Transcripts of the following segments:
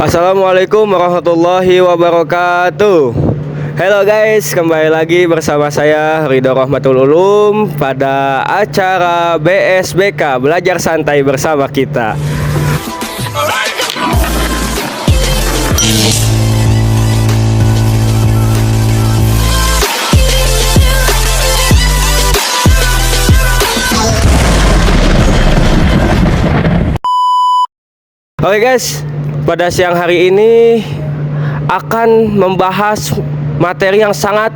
Assalamualaikum warahmatullahi wabarakatuh. Halo guys, kembali lagi bersama saya Ridho Rahmatul Ulum pada acara BSBK Belajar Santai Bersama Kita. Oke guys, pada siang hari ini akan membahas materi yang sangat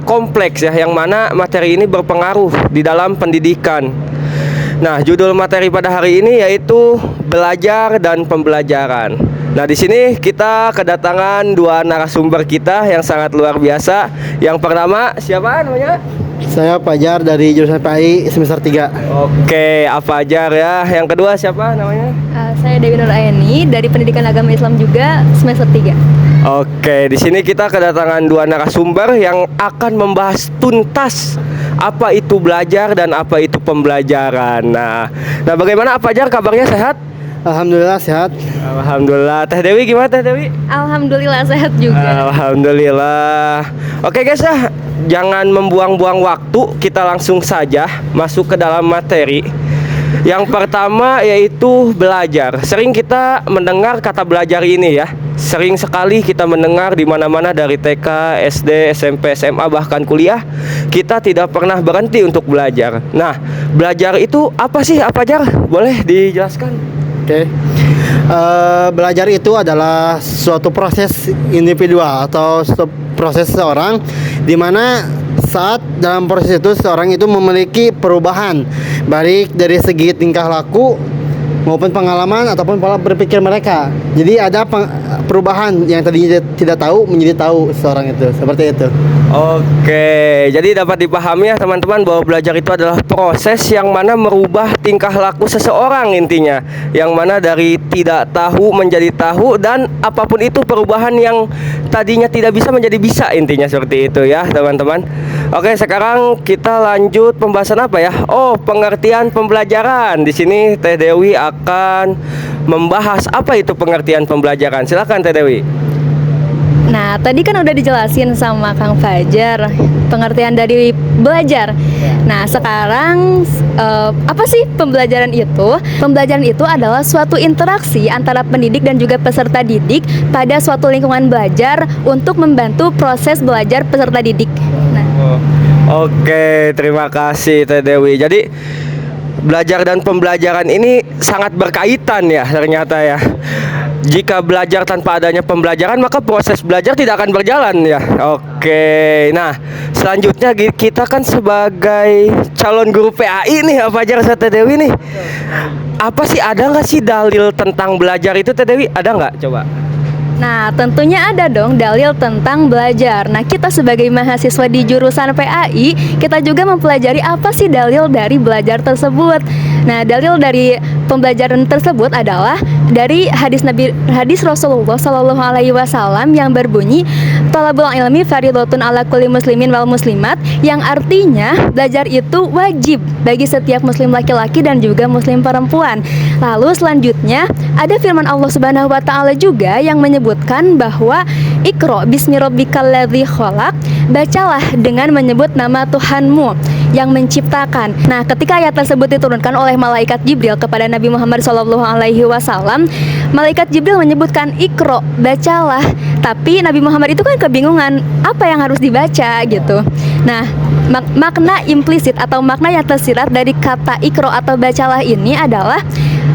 kompleks ya, yang mana materi ini berpengaruh di dalam pendidikan. Nah, judul materi pada hari ini yaitu belajar dan pembelajaran. Nah, di sini kita kedatangan dua narasumber kita yang sangat luar biasa. Yang pertama, siapa namanya? Saya Fajar dari jurusan PAI semester 3. Oke, Fajar ya. Yang kedua siapa namanya? Saya Dewi Nur Ayani dari Pendidikan Agama Islam juga semester 3. Oke, di sini kita kedatangan dua narasumber yang akan membahas tuntas apa itu belajar dan apa itu pembelajaran. Nah, bagaimana Fajar, kabarnya sehat? Alhamdulillah sehat. Alhamdulillah. Teh Dewi gimana Teh Dewi? Alhamdulillah sehat juga. Alhamdulillah. Oke guys ya, jangan membuang-buang waktu, kita langsung saja masuk ke dalam materi. Yang pertama yaitu belajar. Sering kita mendengar kata belajar ini ya. Sering sekali kita mendengar di mana-mana dari TK, SD, SMP, SMA bahkan kuliah, kita tidak pernah berhenti untuk belajar. Nah, belajar itu apa sih, Fajar? Boleh dijelaskan? Oke. Belajar itu adalah suatu proses individual atau suatu proses seseorang di mana saat dalam proses itu seseorang itu memiliki perubahan baik dari segi tingkah laku maupun pengalaman ataupun pola berpikir mereka. Jadi ada perubahan yang tadinya tidak tahu menjadi tahu seseorang itu, seperti itu. Oke, jadi dapat dipahami ya teman-teman bahwa belajar itu adalah proses yang mana merubah tingkah laku seseorang intinya. Yang mana dari tidak tahu menjadi tahu, dan apapun itu perubahan yang tadinya tidak bisa menjadi bisa, intinya seperti itu ya teman-teman. Oke, sekarang kita lanjut pembahasan apa ya? Oh, pengertian pembelajaran. Di sini Teh Dewi akan membahas apa itu pengertian pembelajaran. Silakan Teh Dewi. Nah, tadi kan udah dijelasin sama Kang Fajar pengertian dari belajar. Nah, sekarang apa sih pembelajaran itu? Pembelajaran itu adalah suatu interaksi antara pendidik dan juga peserta didik pada suatu lingkungan belajar untuk membantu proses belajar peserta didik. Nah. Oke, terima kasih Teh Dewi. Jadi belajar dan pembelajaran ini sangat berkaitan ya ternyata ya. Jika belajar tanpa adanya pembelajaran, maka proses belajar tidak akan berjalan ya. Oke, nah selanjutnya kita kan sebagai calon guru PAI nih, Fajar Teh Dewi nih, apa sih, ada nggak sih dalil tentang belajar itu Teh Dewi? Ada nggak? Coba. Nah, tentunya ada dong dalil tentang belajar. Nah, kita sebagai mahasiswa di jurusan PAI, kita juga mempelajari apa sih dalil dari belajar tersebut. Nah, dalil dari pembelajaran tersebut adalah dari hadis Rasulullah Shallallahu Alaihi Wasallam yang berbunyi, "Thalabul ilmi fardhatun ala kulli muslimin wal muslimat," yang artinya belajar itu wajib bagi setiap muslim laki-laki dan juga muslim perempuan. Lalu selanjutnya ada firman Allah Subhanahu wa taala juga yang menyebutkan bahwa Iqra bismi rabbikal ladzi khalaq, bacalah dengan menyebut nama Tuhanmu yang menciptakan. Nah, ketika ayat tersebut diturunkan oleh malaikat Jibril kepada Nabi Muhammad SAW, malaikat Jibril menyebutkan Iqra, bacalah. Tapi Nabi Muhammad itu kan kebingungan apa yang harus dibaca gitu. Nah, makna implisit atau makna yang tersirat dari kata Iqra atau bacalah ini adalah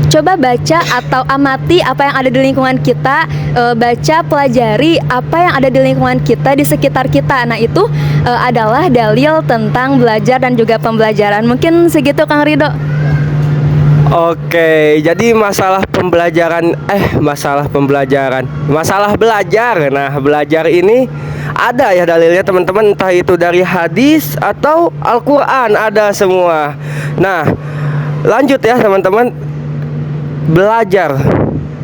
coba baca atau amati apa yang ada di lingkungan kita, baca, pelajari apa yang ada di lingkungan kita, di sekitar kita. Nah, itu adalah dalil tentang belajar dan juga pembelajaran. Mungkin segitu Kang Ridho. Oke, jadi masalah belajar. Nah, belajar ini ada ya dalilnya teman-teman, entah itu dari hadis atau Al-Quran, ada semua. Nah, lanjut ya teman-teman. Belajar,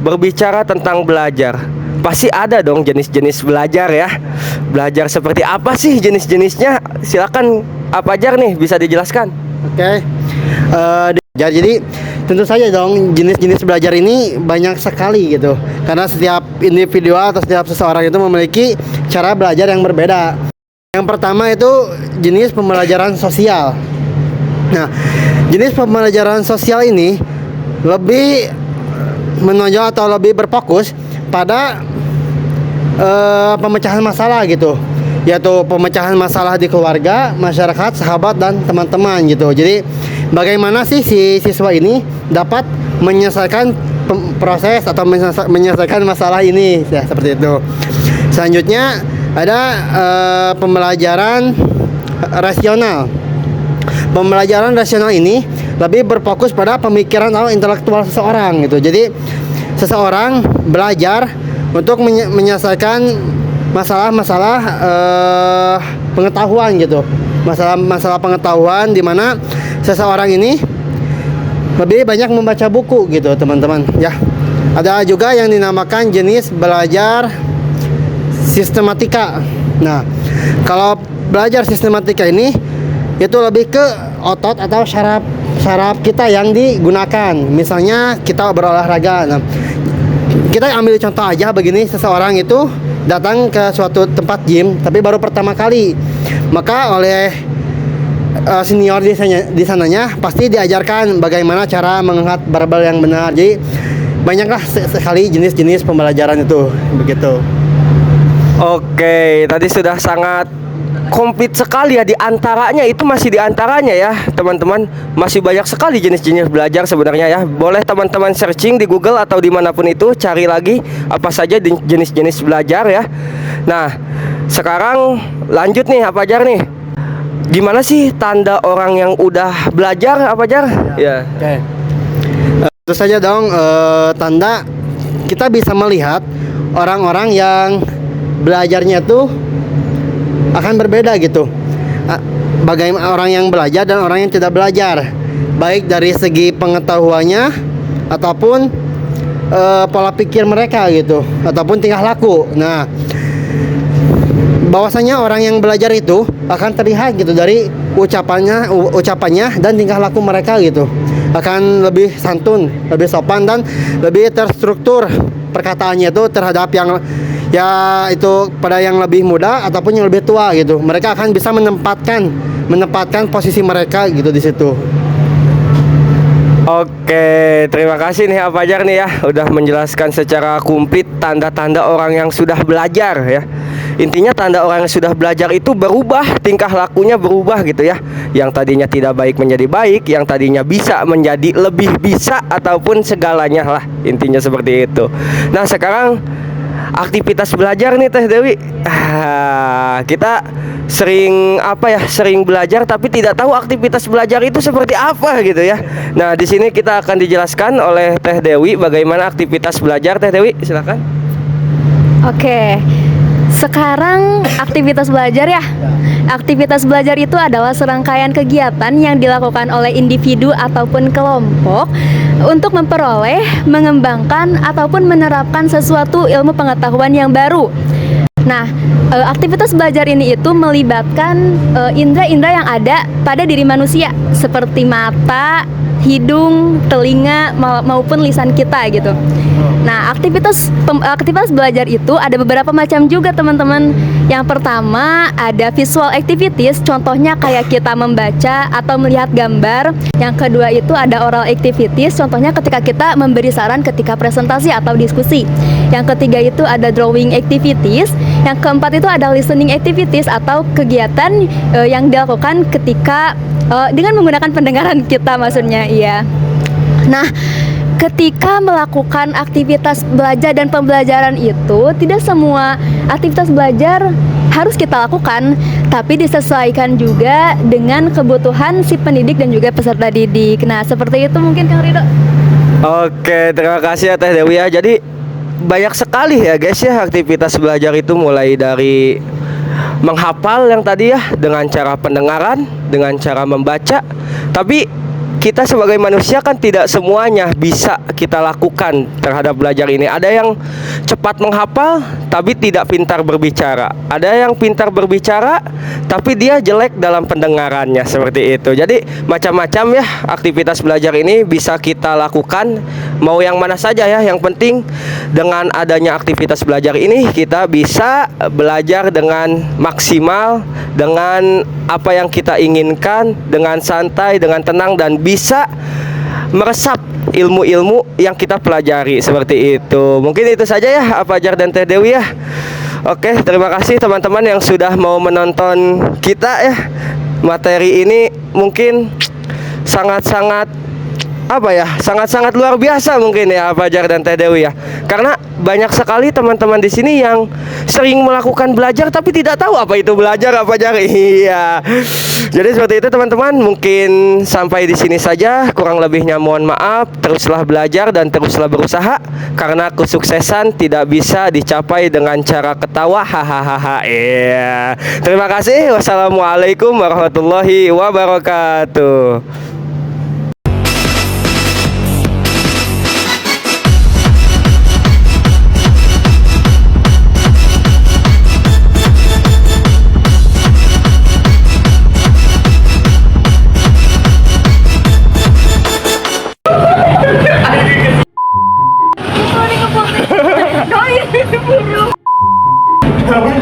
berbicara tentang belajar, pasti ada dong jenis-jenis belajar ya. Belajar seperti apa sih jenis-jenisnya? Silakan Fajar nih, bisa dijelaskan. Oke. Jadi tentu saja dong jenis-jenis belajar ini banyak sekali gitu. Karena setiap individual atau setiap seseorang itu memiliki cara belajar yang berbeda. Yang pertama itu jenis pembelajaran sosial. Nah, jenis pembelajaran sosial ini lebih menonjol atau lebih berfokus pada pemecahan masalah gitu, yaitu pemecahan masalah di keluarga, masyarakat, sahabat, dan teman-teman gitu. Jadi bagaimana sih si siswa ini dapat menyelesaikan proses atau menyelesaikan masalah ini ya, seperti itu. Selanjutnya ada pembelajaran rasional. Pembelajaran rasional ini lebih berfokus pada pemikiran atau intelektual seseorang gitu. Jadi seseorang belajar untuk menyelesaikan masalah-masalah pengetahuan gitu. Masalah pengetahuan di mana seseorang ini lebih banyak membaca buku gitu, teman-teman ya. Ada juga yang dinamakan jenis belajar sistematika. Nah, kalau belajar sistematika ini itu lebih ke otot atau syaraf kita yang digunakan. Misalnya kita berolahraga. Nah, kita ambil contoh aja begini, seseorang itu datang ke suatu tempat gym tapi baru pertama kali. Maka oleh senior di sananya pasti diajarkan bagaimana cara mengangkat barbel yang benar. Jadi banyaklah sekali jenis-jenis pembelajaran itu begitu. Oke, tadi sudah sangat komplit sekali ya, di antaranya itu masih di antaranya ya teman-teman, masih banyak sekali jenis-jenis belajar sebenarnya ya. Boleh teman-teman searching di Google atau dimanapun itu, cari lagi apa saja jenis-jenis belajar ya. Nah sekarang lanjut nih apa Jar nih, gimana sih tanda orang yang udah belajar apa Jar? Ya. Oke. Tentu saja dong tanda kita bisa melihat orang-orang yang belajarnya tuh akan berbeda gitu. Bagaimana orang yang belajar dan orang yang tidak belajar, baik dari segi pengetahuannya ataupun pola pikir mereka gitu, ataupun tingkah laku. Nah, bahwasanya orang yang belajar itu akan terlihat gitu dari ucapannya dan tingkah laku mereka gitu. Akan lebih santun, lebih sopan, dan lebih terstruktur perkataannya itu terhadap yang ya itu pada yang lebih muda ataupun yang lebih tua gitu. Mereka akan bisa menempatkan posisi mereka gitu di situ. Oke, terima kasih nih Pak Fajar nih ya, udah menjelaskan secara komplit tanda-tanda orang yang sudah belajar ya. Intinya tanda orang yang sudah belajar itu berubah, tingkah lakunya berubah gitu ya. Yang tadinya tidak baik menjadi baik, yang tadinya bisa menjadi lebih bisa, ataupun segalanya lah, intinya seperti itu. Nah sekarang aktivitas belajar nih Teh Dewi. Kita sering belajar tapi tidak tahu aktivitas belajar itu seperti apa gitu ya. Nah di sini kita akan dijelaskan oleh Teh Dewi bagaimana aktivitas belajar. Teh Dewi silakan. Oke. Sekarang aktivitas belajar ya. Aktivitas belajar itu adalah serangkaian kegiatan yang dilakukan oleh individu ataupun kelompok untuk memperoleh, mengembangkan, ataupun menerapkan sesuatu ilmu pengetahuan yang baru. Nah, aktivitas belajar ini itu melibatkan indera-indera yang ada pada diri manusia, seperti mata, hidung, telinga, maupun lisan kita gitu. Nah, aktivitas belajar itu ada beberapa macam juga teman-teman. Yang pertama ada visual activities, contohnya kayak kita membaca atau melihat gambar. Yang kedua itu ada oral activities, contohnya ketika kita memberi saran ketika presentasi atau diskusi. Yang ketiga itu ada drawing activities. Yang keempat itu ada listening activities atau kegiatan yang dilakukan ketika dengan menggunakan pendengaran kita maksudnya, iya. Nah, ketika melakukan aktivitas belajar dan pembelajaran itu tidak semua aktivitas belajar harus kita lakukan, tapi disesuaikan juga dengan kebutuhan si pendidik dan juga peserta didik. Nah, seperti itu mungkin Kang Rido. Oke, terima kasih ya Teh Dewi ya. Jadi banyak sekali ya guys ya aktivitas belajar itu, mulai dari menghafal yang tadi ya dengan cara pendengaran, dengan cara membaca. Tapi kita sebagai manusia kan tidak semuanya bisa kita lakukan terhadap belajar ini. Ada yang cepat menghafal tapi tidak pintar berbicara. Ada yang pintar berbicara tapi dia jelek dalam pendengarannya, seperti itu. Jadi macam-macam ya aktivitas belajar ini bisa kita lakukan, mau yang mana saja ya. Yang penting dengan adanya aktivitas belajar ini kita bisa belajar dengan maksimal, dengan apa yang kita inginkan, dengan santai, dengan tenang, dan bisa meresap ilmu-ilmu yang kita pelajari, seperti itu. Mungkin itu saja ya Fajar dan Teh Dewi ya. Oke, terima kasih teman-teman yang sudah mau menonton kita ya. Materi ini mungkin sangat-sangat sangat-sangat luar biasa mungkin ya Fajar dan Teh Dewi ya. Karena banyak sekali teman-teman di sini yang sering melakukan belajar tapi tidak tahu apa itu belajar, Fajar. Iya. Jadi seperti itu teman-teman, mungkin sampai di sini saja. Kurang lebihnya mohon maaf. Teruslah belajar dan teruslah berusaha, karena kesuksesan tidak bisa dicapai dengan cara ketawa. Hahaha. Iya. Terima kasih. Wassalamualaikum warahmatullahi wabarakatuh. Kau ini